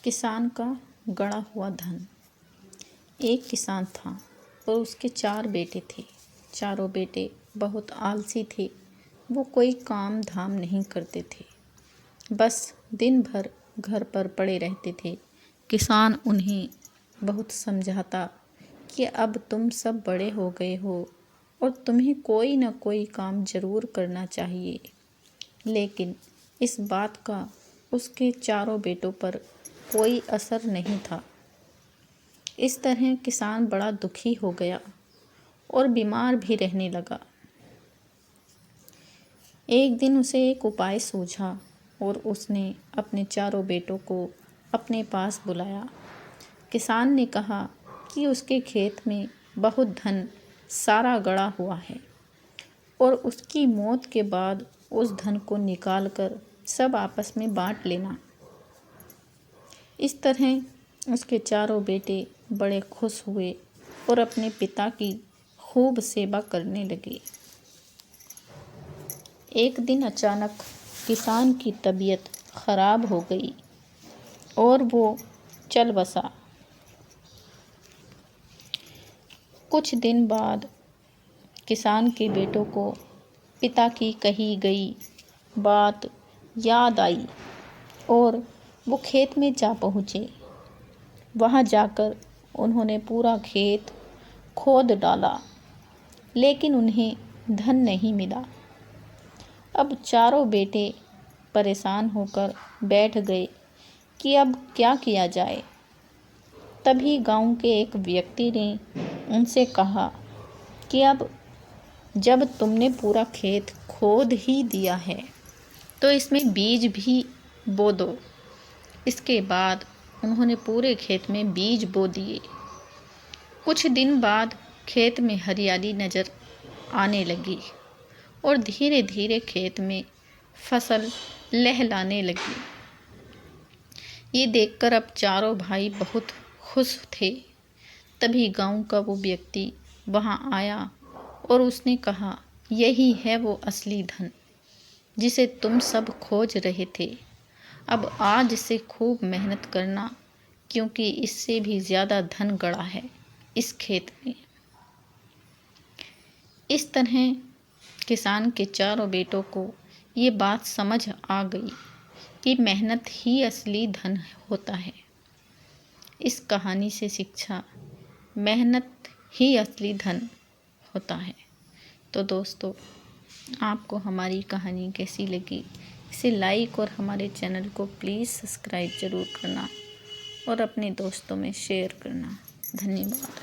किसान का गड़ा हुआ धन। एक किसान था और उसके 4 बेटे थे। चारों बेटे बहुत आलसी थे। वो कोई काम धाम नहीं करते थे, बस दिन भर घर पर पड़े रहते थे। किसान उन्हें बहुत समझाता कि अब तुम सब बड़े हो गए हो और तुम्हें कोई न कोई काम ज़रूर करना चाहिए, लेकिन इस बात का उसके चारों बेटों पर कोई असर नहीं था। इस तरह किसान बड़ा दुखी हो गया और बीमार भी रहने लगा। एक दिन उसे एक उपाय सूझा और उसने अपने चारों बेटों को अपने पास बुलाया। किसान ने कहा कि उसके खेत में बहुत धन सारा गड़ा हुआ है और उसकी मौत के बाद उस धन को निकालकर सब आपस में बांट लेना। इस तरह उसके चारों बेटे बड़े खुश हुए और अपने पिता की खूब सेवा करने लगे। एक दिन अचानक किसान की तबीयत खराब हो गई और वो चल बसा। कुछ दिन बाद किसान के बेटों को पिता की कही गई बात याद आई और वो खेत में जा पहुँचे। वहाँ जाकर उन्होंने पूरा खेत खोद डाला, लेकिन उन्हें धन नहीं मिला। अब चारों बेटे परेशान होकर बैठ गए कि अब क्या किया जाए। तभी गांव के एक व्यक्ति ने उनसे कहा कि अब जब तुमने पूरा खेत खोद ही दिया है तो इसमें बीज भी बो दो। इसके बाद उन्होंने पूरे खेत में बीज बो दिए। कुछ दिन बाद खेत में हरियाली नज़र आने लगी और धीरे धीरे खेत में फसल लहलाने लगी। ये देखकर अब चारों भाई बहुत खुश थे। तभी गांव का वो व्यक्ति वहां आया और उसने कहा, यही है वो असली धन जिसे तुम सब खोज रहे थे। अब आज से खूब मेहनत करना, क्योंकि इससे भी ज़्यादा धन गड़ा है इस खेत में। इस तरह किसान के चारों बेटों को ये बात समझ आ गई कि मेहनत ही असली धन होता है। इस कहानी से शिक्षा, मेहनत ही असली धन होता है। तो दोस्तों, आपको हमारी कहानी कैसी लगी, इसे लाइक और हमारे चैनल को प्लीज़ सब्सक्राइब ज़रूर करना और अपने दोस्तों में शेयर करना। धन्यवाद।